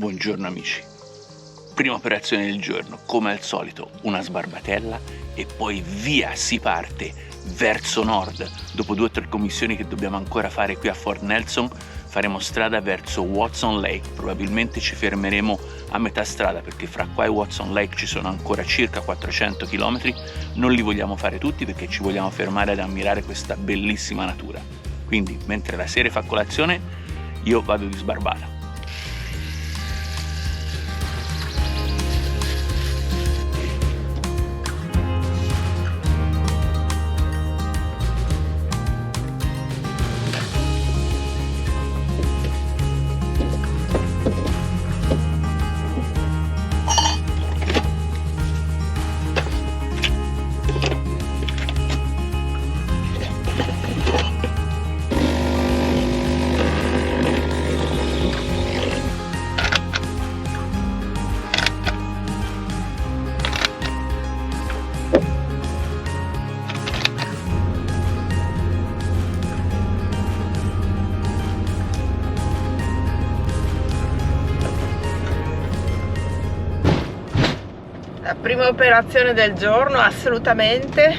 Buongiorno amici, prima operazione del giorno, come al solito una sbarbatella e poi via si parte verso nord. Dopo 2 o 3 commissioni che dobbiamo ancora fare qui a Fort Nelson, faremo strada verso Watson Lake. Probabilmente ci fermeremo a metà strada perché fra qua e Watson Lake ci sono ancora circa 400 km. Non li vogliamo fare tutti perché ci vogliamo fermare ad ammirare questa bellissima natura. Quindi mentre la sera fa colazione io vado di sbarbata. La prima operazione del giorno, assolutamente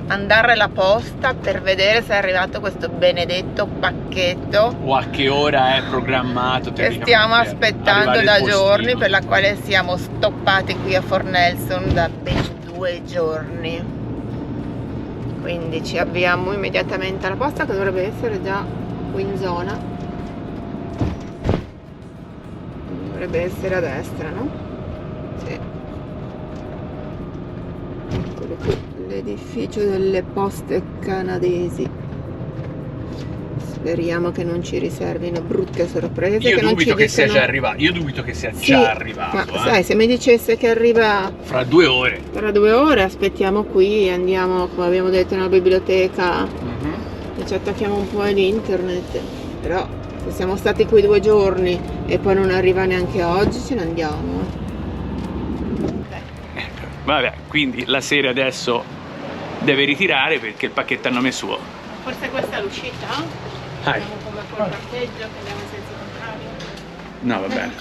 andare alla posta per vedere se è arrivato questo benedetto pacchetto O a che ora è programmato che stiamo aspettando da giorni, per la quale siamo stoppati qui a Fort Nelson da ben 2 giorni. Quindi ci avviamo immediatamente alla posta, che dovrebbe essere già qui in zona. Dovrebbe essere a destra, no? Sì. Eccolo qui, l'edificio delle poste canadesi. Speriamo che non ci riservino brutte sorprese. Io che dubito non ci che sia dicano... già arrivato. Io dubito che sia Sì, già arrivato. ma sai, se mi dicesse che arriva Fra 2 ore. tra 2 ore, aspettiamo qui, andiamo, come abbiamo detto, nella biblioteca e ci attacchiamo un po' all'internet. Però se siamo stati qui 2 giorni e poi non arriva neanche oggi, ce ne andiamo. Vabbè, quindi la serie adesso deve ritirare perché il pacchetto a nome suo. Forse questa è l'uscita? Dai. Andiamo come col parcheggio, che andiamo in senso contrario. No, va bene.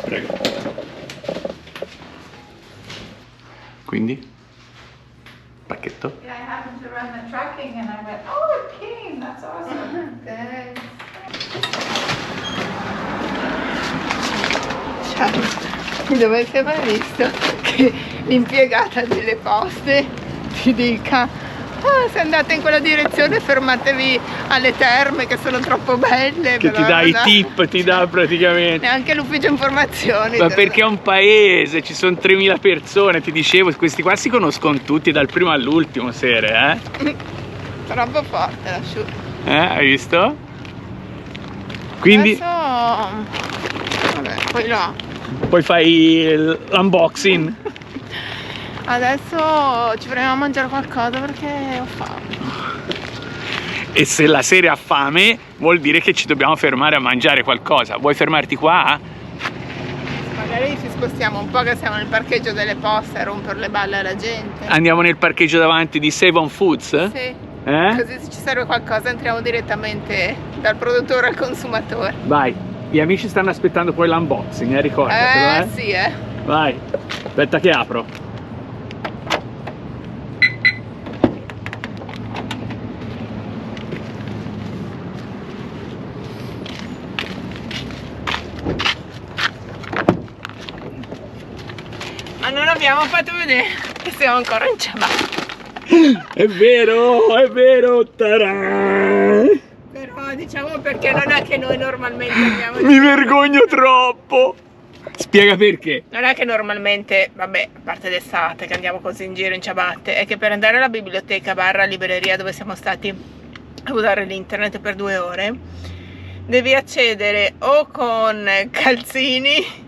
Prego. Quindi? Pacchetto? Yeah, I happened to run the tracking and I went, oh, it came, that's awesome. Thanks. Ciao. Dovete mai visto che l'impiegata delle poste ti dica: ah, se andate in quella direzione fermatevi alle terme che sono troppo belle. Che ti dà i tip, ti dà praticamente. Neanche l'ufficio informazioni. Ma perché è un paese, ci sono 3000 persone, ti dicevo, questi qua si conoscono tutti dal primo all'ultimo serie, Troppo forte l'asciutto. Hai visto? Quindi Adesso... vabbè, poi là. poi fai l'unboxing. Adesso ci proviamo a mangiare qualcosa perché ho fame. E se la serie ha fame vuol dire che ci dobbiamo fermare a mangiare qualcosa. Vuoi fermarti qua? Magari ci spostiamo un po', che siamo nel parcheggio delle poste, a rompere le balle alla gente. Andiamo nel parcheggio davanti di Save on Foods? Sì. Così se ci serve qualcosa entriamo direttamente dal produttore al consumatore. Vai, gli amici stanno aspettando poi l'unboxing, ricordatelo, Sì, Vai, aspetta che apro. Ma non abbiamo fatto vedere che siamo ancora in ciabatte. È vero, tarà! Però diciamo perché non è che noi normalmente andiamo in... Mi vergogno troppo! Spiega perché. Non è che normalmente, vabbè, a parte d'estate che andiamo così in giro in ciabatte, è che per andare alla biblioteca barra libreria dove siamo stati a usare l'internet per 2 ore devi accedere o con calzini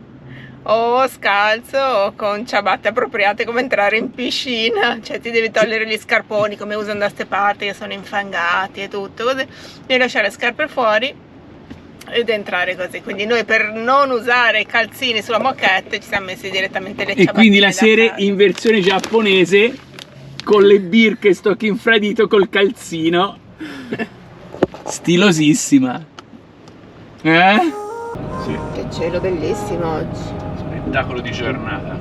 o scalzo o con ciabatte appropriate, come entrare in piscina, cioè ti devi togliere gli scarponi come usano da ste parti che sono infangati e tutto, così devi lasciare le scarpe fuori ed entrare così. Quindi noi, per non usare i calzini sulla moquette, ci siamo messi direttamente le ciabatte. E quindi la serie in versione giapponese con le Birkenstock infradito col calzino. Stilosissima. Sì. Che cielo bellissimo oggi. Spettacolo di giornata.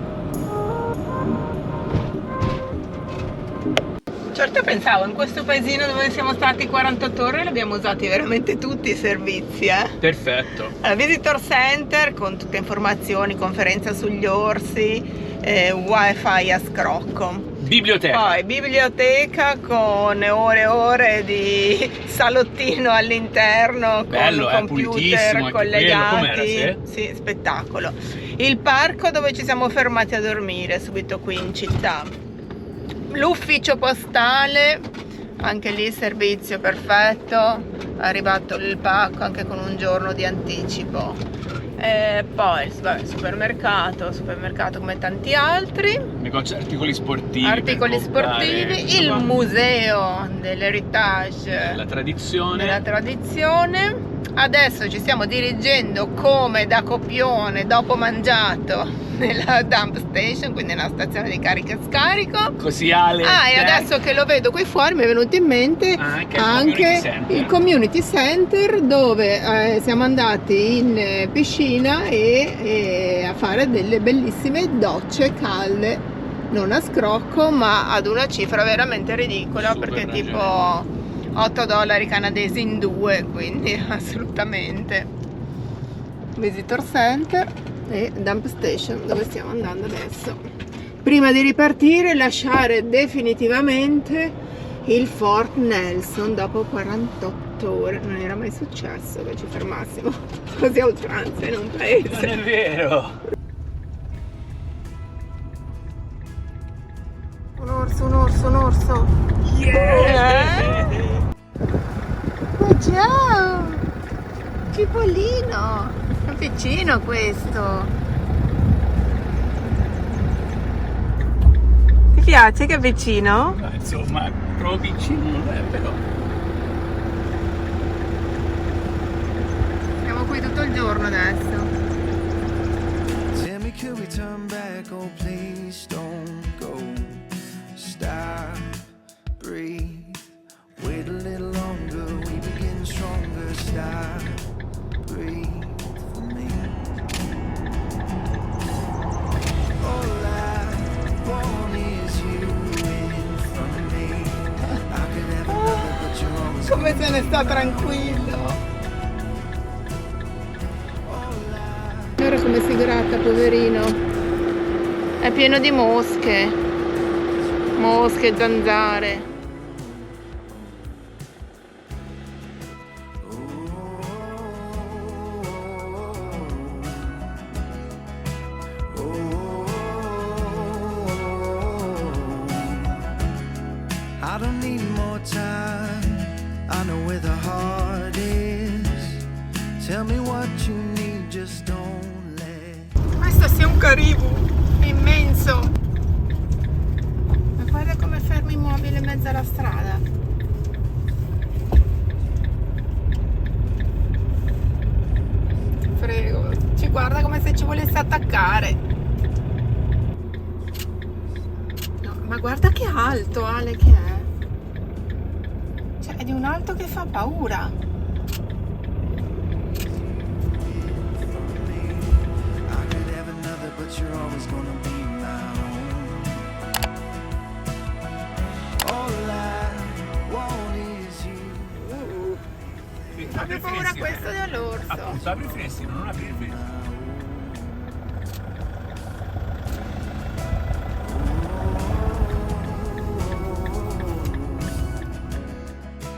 Certo, pensavo, in questo paesino dove siamo stati 48 ore l'abbiamo usati veramente tutti i servizi, Perfetto. Visitor Center con tutte informazioni, conferenza sugli orsi, wifi a scrocco. Biblioteca. Poi biblioteca con ore e ore di salottino all'interno, Bello, con pulitissimo, computer anche collegati. quello, com'era, Sì, spettacolo. Il parco dove ci siamo fermati a dormire subito qui in città. L'ufficio postale, anche lì servizio perfetto, è arrivato il pacco anche con un giorno di anticipo. Poi vabbè, supermercato come tanti altri, Negozi, articoli sportivi, articoli per comprare, sportivi, il insomma, museo dell'heritage, la tradizione. della tradizione. Adesso ci stiamo dirigendo come da copione dopo mangiato nella dump station, quindi nella stazione di carica e scarico. Così Ale. E adesso che lo vedo qui fuori mi è venuto in mente anche il community center dove siamo andati in piscina e a fare delle bellissime docce calde, non a scrocco ma ad una cifra veramente ridicola, Super perché ragionevole. tipo $8 canadesi in 2, quindi assolutamente. Visitor Center e dump station dove stiamo andando adesso. Prima di ripartire, lasciare definitivamente il Fort Nelson dopo 48 ore. Non era mai successo che ci fermassimo così a oltranza in un Non paese. è vero. Un orso. Ma ciao! Cipollino! È vicino questo! Ti piace che è vicino? Ma insomma, proprio vicino non è però. Siamo qui tutto il giorno adesso. Tell me, could we turn back? Oh, please don't go. Stop, breathe, wait a little longer. We begin stronger. Stop, breathe for me. All I want is you in front of me. I could have another, but you're always Come se ne sta tranquillo. Guarda come si gratta, poverino. È pieno di mosche. Mosche, zanzare. I don't need more time. I know where the heart is. Tell me what you need, just don't let. Questo sia un caribou immenso. Ma guarda come fermi immobile in mezzo alla strada. Prego, ci guarda come se ci volesse attaccare. No, ma guarda che alto, Ale, che è. Cioè, è di un alto che fa paura. I could have another, but you're always gonna be my own. All I want is you. Fa più paura questo dell'orso. Appunto, apri il finestrino, non apri il finestrino.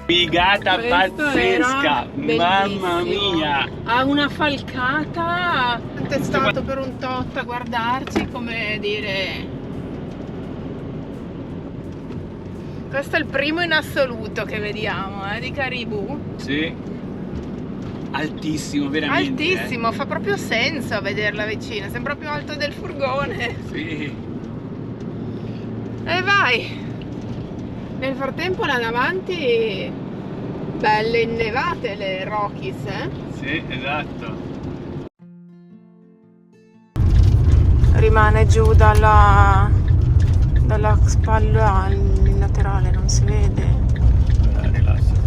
Figata pazzesca, mamma mia! Ha una falcata. È stato per un tot a guardarci, come dire. Questo è il primo in assoluto che vediamo, di caribou. Sì. Altissimo, veramente. Altissimo, fa proprio senso a vederla vicina, sembra più alto del furgone. Sì. E vai! Nel frattempo là davanti belle innevate le Rockies, Sì, esatto. Rimane giù dalla spalla in laterale, non si vede. Rilassati.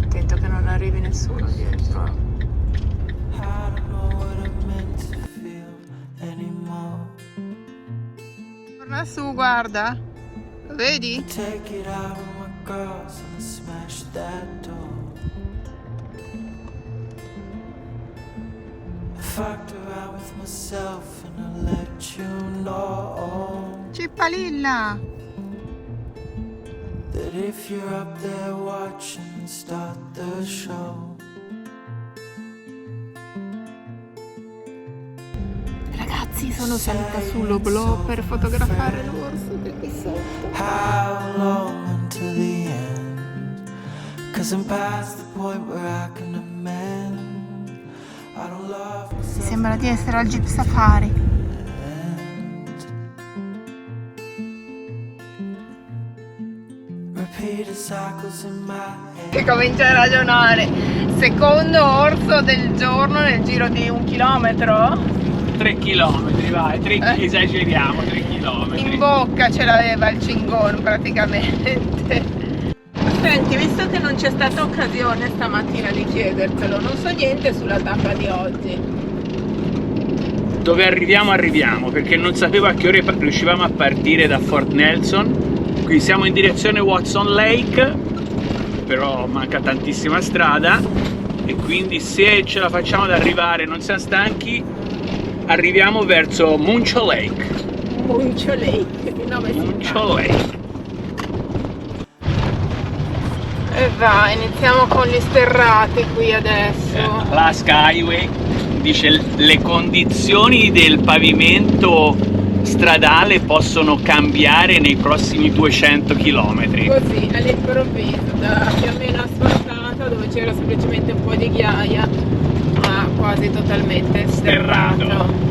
Attento che non nessuno dietro. I don't know what I meant to feel anymore. Torna su, guarda. Lo vedi? Take it out on my girls and I smash that door. I fucked around with myself and I let you know Cippalilla. that if you're up there watching, start the show. Ragazzi, sono salita sull'oblò per fotografare l'orso che è qui sotto. How long until the end? 'Cause I'm past the point where I can amend. I don't love myself. Mi sembra di essere al Jeep Safari. Repeated cycles in my head. Che comincia a ragionare. Secondo orso del giorno nel giro di 1 chilometro. 3 chilometri, vai, esageriamo, 3 chilometri. In bocca ce l'aveva il cingon praticamente. Senti, visto che non c'è stata occasione stamattina di chiedertelo, non so niente sulla tappa di oggi. Dove arriviamo, perché non sapevo a che ore riuscivamo a partire da Fort Nelson. Qui siamo in direzione Watson Lake, però manca tantissima strada e quindi se ce la facciamo ad arrivare, non siamo stanchi, arriviamo verso Muncho Lake. Muncho Lake, che nome Muncho Lake. E va, iniziamo con gli sterrati qui adesso. Alaska Highway dice le condizioni del pavimento stradale possono cambiare nei prossimi 200 km. Così, all'improvviso, da più o meno asfaltata, dove c'era semplicemente un po' di ghiaia, a quasi totalmente sterrato.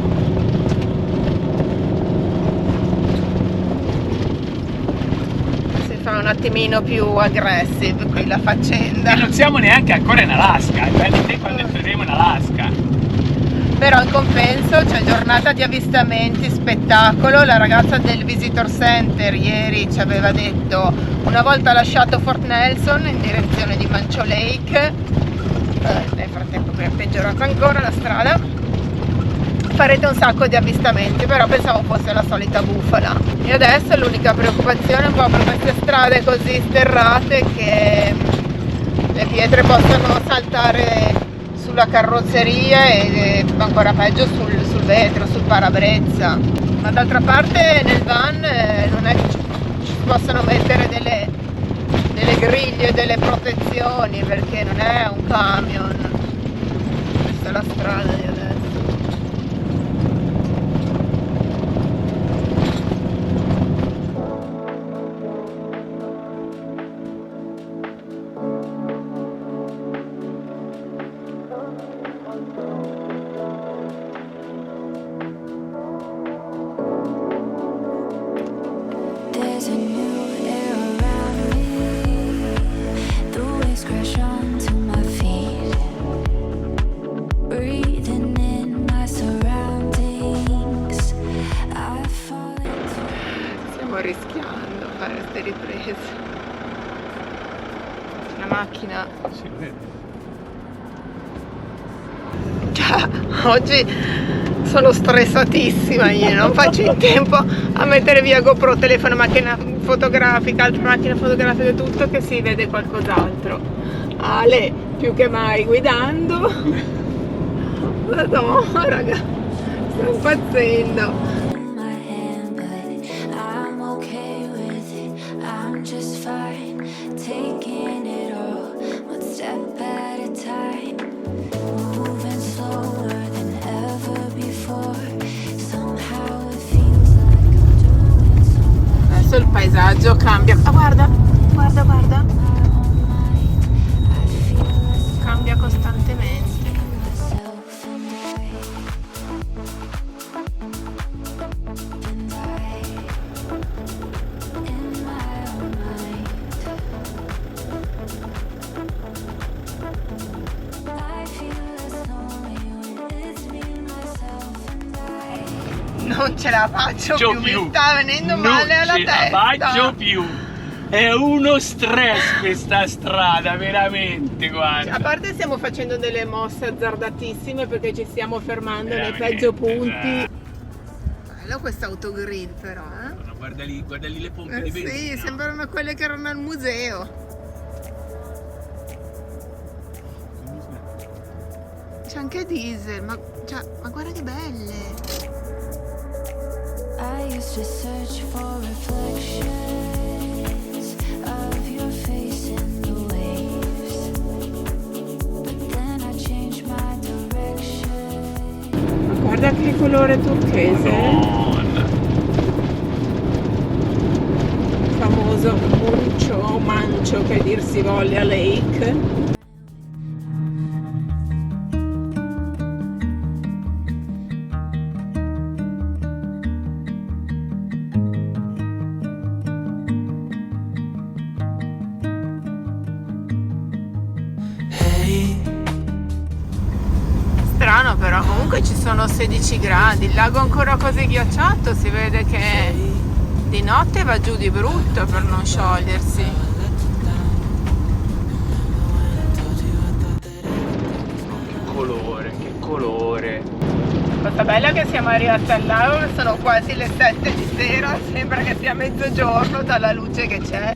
Si fa un attimino più aggressive qui la faccenda. E non siamo neanche ancora in Alaska, te quando entreremo in Alaska. Però in compenso c'è giornata di avvistamenti, spettacolo. La ragazza del Visitor Center ieri ci aveva detto, una volta lasciato Fort Nelson in direzione di Muncho Lake, nel frattempo qui è peggiorata ancora la strada, farete un sacco di avvistamenti, però pensavo fosse la solita bufala. E adesso l'unica preoccupazione è un po' per queste strade così sterrate che le pietre possono saltare sulla carrozzeria e ancora peggio sul vetro, sul parabrezza. Ma d'altra parte nel van non è che ci possano mettere delle griglie, delle protezioni, perché non è un camion. Questa è la strada di adesso. There's a new air around me. The waves crash onto my feet. Breathing in my surroundings. I fall into. Stiamo rischiando a fare queste riprese. La macchina. Oggi sono stressatissima, io non faccio in tempo a mettere via GoPro, telefono, macchina fotografica, altra macchina fotografica, tutto, che si vede qualcos'altro. Ale più che mai guidando. Madonna, raga, sto impazzendo. My hand, but I'm okay with it. I'm just fine, taking it all one step at a time, moving slower than ever before. Somehow it feels like I'm doing so much. Adesso il paesaggio cambia. Ah, guarda, guarda, guarda. My own mind, I feel less Cambia costantemente. myself and I in my own mind. I feel less lonely when it's me, myself and I. Non ce la faccio più, mi sta venendo non male alla ce testa. la faccio più. È uno stress questa strada, veramente, guarda. A parte stiamo facendo delle mosse azzardatissime perché ci stiamo fermando nei peggio punti. Bello questo autogrill però, eh? Guarda lì le pompe di benzina. Sì, sembrano quelle che erano al museo. C'è anche diesel, ma guarda che belle! I used to search for reflections of your face in the waves, but then I changed my direction. Ma guarda che colore turchese! Madonna. Il famoso muncio o mancio che dir si voglia lake. Strano però, comunque ci sono 16 gradi, il lago è ancora così ghiacciato, si vede che di notte va giù di brutto per non sciogliersi. Che colore. Cosa bella che siamo arrivati al lago, sono quasi le 7 di sera, sembra che sia mezzogiorno dalla luce che c'è.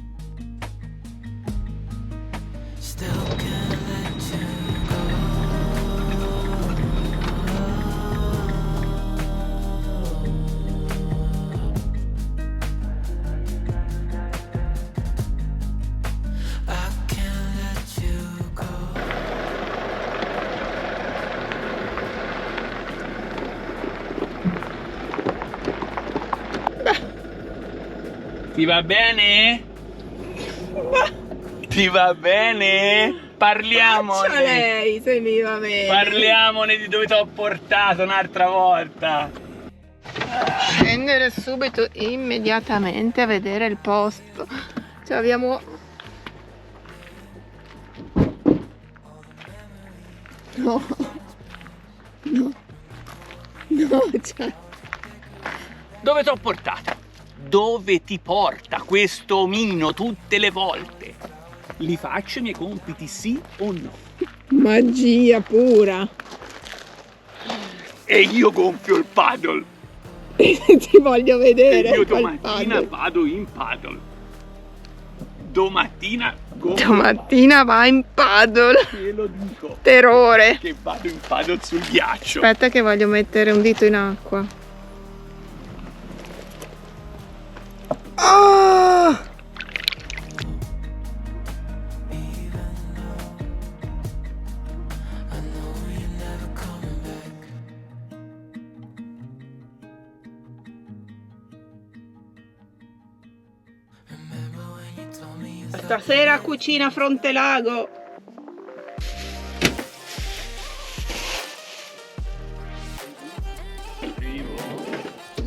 Ti va bene? Ti va bene? Parliamone. Faccia lei, se mi va bene. Parliamone di dove ti ho portato un'altra volta. Scendere subito, immediatamente a vedere il posto. Cioè abbiamo... No. Cioè... Dove ti ho portato? Dove ti porta questo omino tutte le volte? Li faccio i miei compiti, sì o no? Magia pura. E io gonfio il paddle. Ti voglio E vedere. io quel domattina paddle. vado in paddle. Domattina gonfio Domattina va in paddle. il paddle. Te lo dico. Terrore. Che vado in paddle sul ghiaccio. Aspetta che voglio mettere un dito in acqua. Oh! Stasera cucina fronte lago.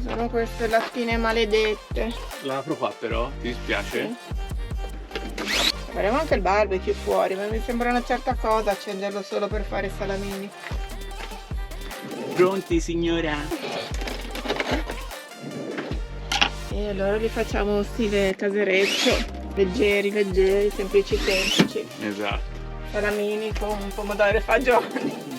Sono queste lattine maledette. La apro qua però, ti dispiace? Faremo anche il barbecue fuori, ma mi sembra una certa cosa accenderlo solo per fare salamini. Pronti signora? E allora li facciamo stile casereccio. Leggeri, semplici. Esatto. Salamini con pomodoro e fagioli.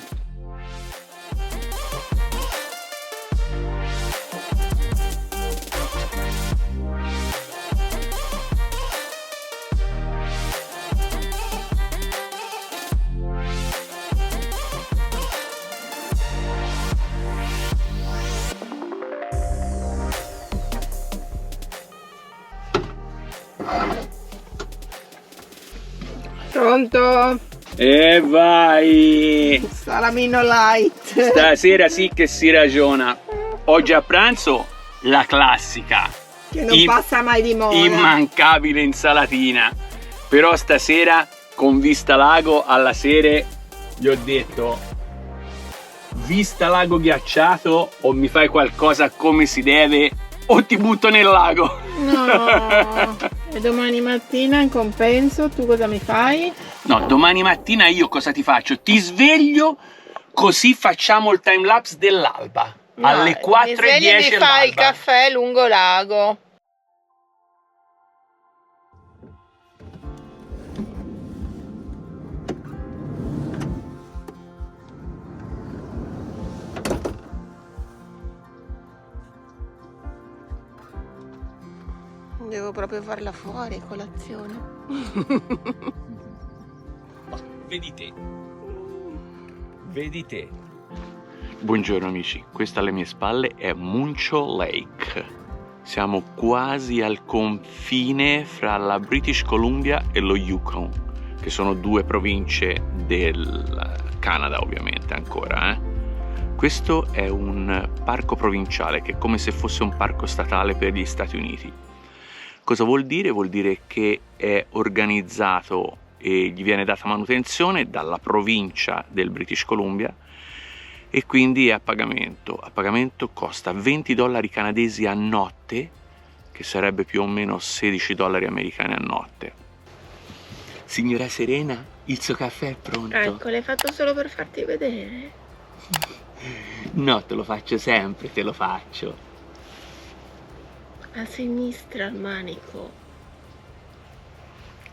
Pronto? E vai! Salamino light. Stasera sì che si ragiona. Oggi a pranzo la classica. Che non passa mai di moda. Immancabile insalatina. Però stasera con vista lago alla sera gli ho detto: vista lago ghiacciato, o mi fai qualcosa come si deve o ti butto nel lago. No. E domani mattina in compenso tu cosa mi fai? No, domani mattina io cosa ti faccio? Ti sveglio, così facciamo il time lapse dell'alba. Alle 4:10 mi fai il caffè lungo lago. Devo proprio farla fuori, colazione. Vedi te. Vedi te. Buongiorno amici, questa alle mie spalle è Muncho Lake. Siamo quasi al confine fra la British Columbia e lo Yukon, che sono due province del Canada ovviamente ancora. Questo è un parco provinciale che è come se fosse un parco statale per gli Stati Uniti. Cosa vuol dire? Vuol dire che è organizzato e gli viene data manutenzione dalla provincia del British Columbia e quindi è a pagamento. A pagamento costa $20 canadesi a notte, che sarebbe più o meno $16 americani a notte. Signora Serena, il suo caffè è pronto. Ecco, l'hai fatto solo per farti vedere. No, te lo faccio sempre, te lo faccio. A sinistra il manico.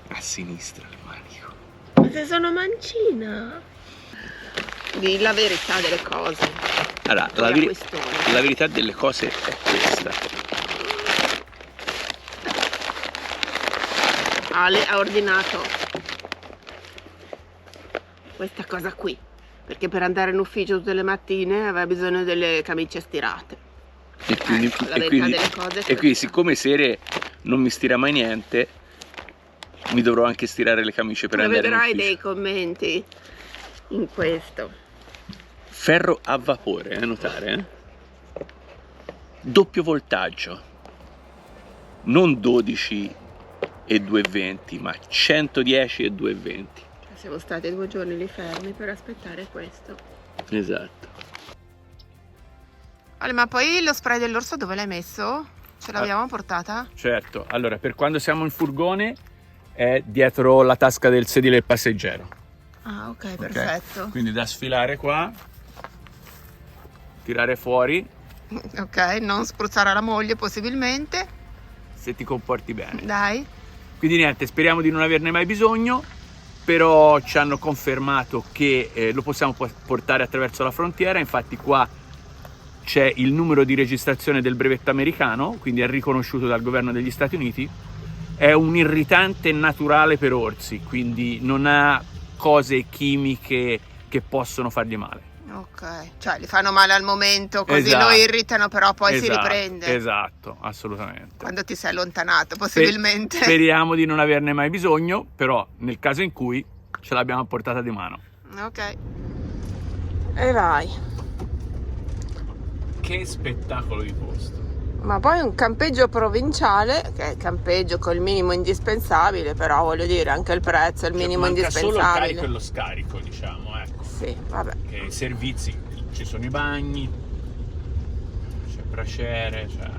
A sinistra il manico. Ma se sono mancina. Di la verità delle cose. Allora, la verità delle cose è questa. Ale ha ordinato questa cosa qui, perché per andare in ufficio tutte le mattine aveva bisogno delle camicie stirate. E quindi, la verità delle cose è e quindi siccome Sere non mi stira mai niente, mi dovrò anche stirare le camicie per andare in vedrai ufficio. dei commenti in questo. Ferro a vapore, notare, doppio voltaggio, non 12 e 220, ma 110 e 220. Siamo stati 2 giorni lì fermi per aspettare questo. Esatto. Ale, ma poi lo spray dell'orso dove l'hai messo? Ce l'abbiamo portata? Certo, allora per quando siamo in furgone è dietro la tasca del sedile del passeggero. Ah, ok, perfetto. Quindi da sfilare qua, tirare fuori, Ok, non spruzzare la moglie possibilmente. se ti comporti bene. Dai. Quindi niente, speriamo di non averne mai bisogno, però ci hanno confermato che lo possiamo portare attraverso la frontiera. Infatti qua c'è il numero di registrazione del brevetto americano, quindi è riconosciuto dal governo degli Stati Uniti. È un irritante naturale per orsi, quindi non ha cose chimiche che possono fargli male. Ok, cioè li fanno male al momento, così Esatto. lo irritano, però poi si Esatto, riprende. Esatto, assolutamente. Quando ti sei allontanato, possibilmente. Speriamo di non averne mai bisogno, però nel caso in cui ce l'abbiamo a portata di mano. Ok. E vai. Che spettacolo di posto. Ma poi un campeggio provinciale, che è il campeggio col minimo indispensabile, però voglio dire, anche il prezzo è il minimo indispensabile. Solo il carico e lo scarico, diciamo, ecco. Sì, vabbè. Che servizi, ci sono i bagni, c'è braciere, c'è...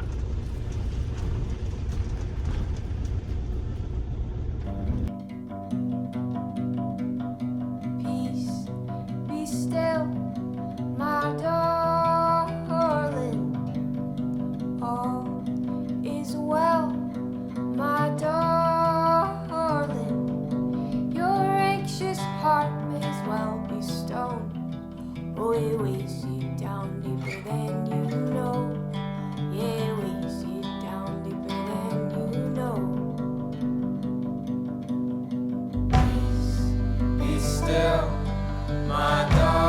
Peace, be still, my darling. All is well, my darling. Your anxious heart may as well be stone. Oh, it weighs you down deeper than you know. Yeah, it weighs you down deeper than you know. Be still, my darling.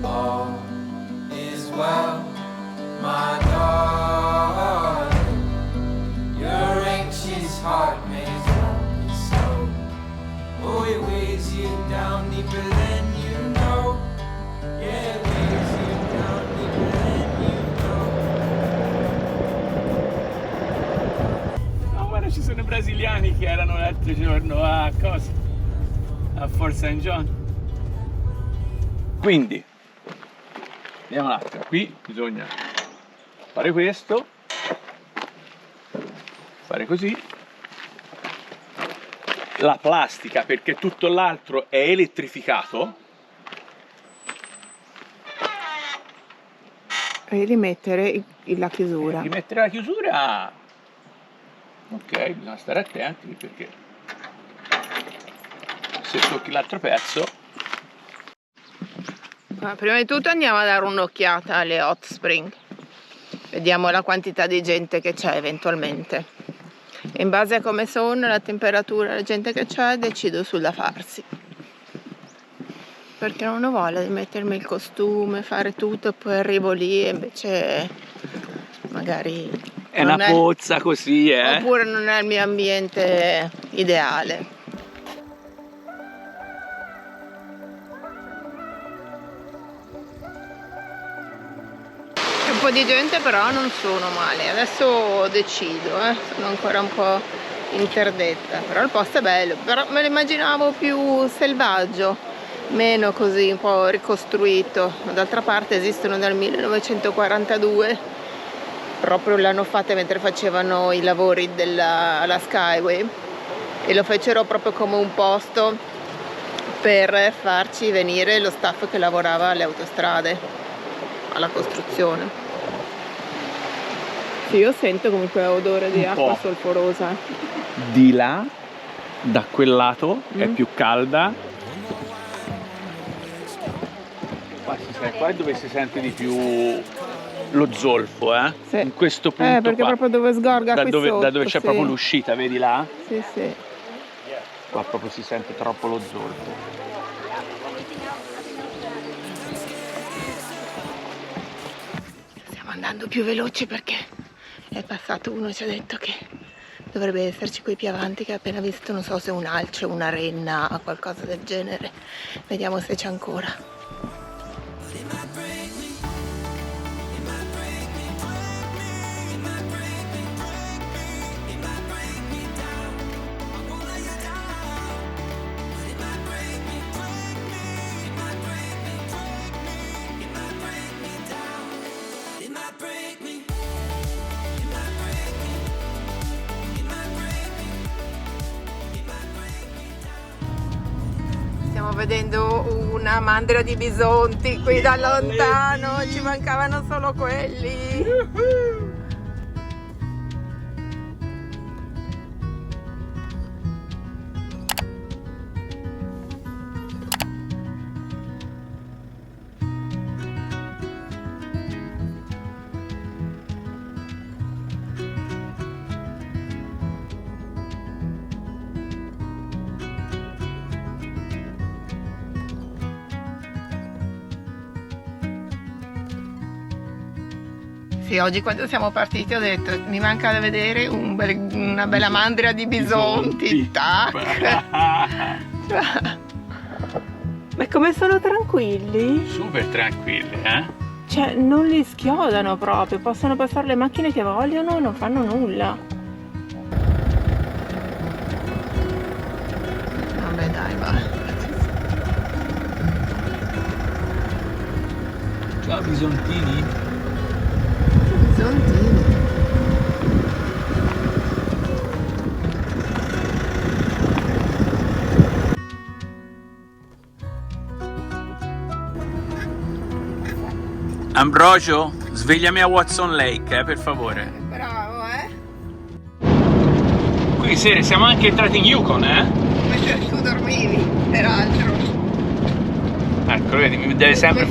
All is well, my darling. Your anxious heart may as well be stone. Oh, it weighs you down deeper than you know. Yeah, it weighs you down deeper than you know. No, guarda, ci sono i brasiliani che erano l'altro giorno a cosa? A Fort St. John. Quindi, andiamo un attimo, qui bisogna fare questo, fare così, la plastica perché tutto l'altro è elettrificato. E rimettere la chiusura. Rimettere la chiusura, ok, bisogna stare attenti perché se tocchi l'altro pezzo. Prima di tutto andiamo a dare un'occhiata alle hot spring. Vediamo la quantità di gente che c'è eventualmente. E in base a come sono, la temperatura, la gente che c'è, decido sulla farsi. Perché non ho voglia di mettermi il costume, fare tutto, poi arrivo lì e invece magari È una pozza così, oppure non è il mio ambiente ideale. Un po' di gente però non sono male, adesso decido, sono ancora un po' interdetta, però il posto è bello, però me lo immaginavo più selvaggio, meno così un po' ricostruito. D'altra parte esistono dal 1942, proprio l'hanno fatta mentre facevano i lavori alla Skyway e lo fecero proprio come un posto per farci venire lo staff che lavorava alle autostrade, alla costruzione. Sì, io sento comunque odore di acqua solforosa. Di là, da quel lato, è più calda. Qua è dove si sente di più lo zolfo, Sì. In questo punto Perché qua, proprio dove sgorga qui sotto, da dove c'è sì. proprio l'uscita, vedi là? Sì, sì. Qua proprio si sente troppo lo zolfo. Stiamo andando più veloci perché è passato uno e ci ha detto che dovrebbe esserci qui più avanti, che ha appena visto, non so se un alce, una renna o qualcosa del genere. Vediamo se c'è ancora. Stiamo vedendo una mandria di bisonti qui da lontano, ci mancavano solo quelli. Sì, oggi quando siamo partiti ho detto mi manca da vedere una bella mandria di bisonti. Tac. Ma come sono tranquilli? Super tranquilli, Cioè non li schiodano proprio, possono passare le macchine che vogliono, non fanno nulla. Vabbè dai, va. Ciao bisontini. Bisontini. Ambrogio, svegliami a Watson Lake, per favore. Bravo, Qui sera siamo anche entrati in Yukon, Invece tu dormivi, peraltro. Ecco, vedi, mi deve sempre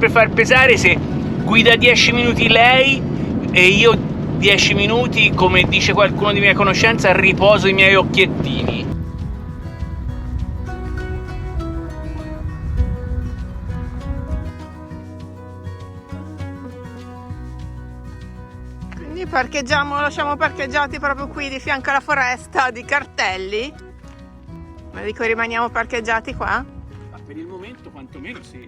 far pesare se guida 10 minuti lei e io 10 minuti, come dice qualcuno di mia conoscenza, riposo i miei occhiettini. Quindi lasciamo parcheggiati proprio qui di fianco alla foresta di cartelli. Ma dico rimaniamo parcheggiati qua? Ma per il momento quantomeno sì.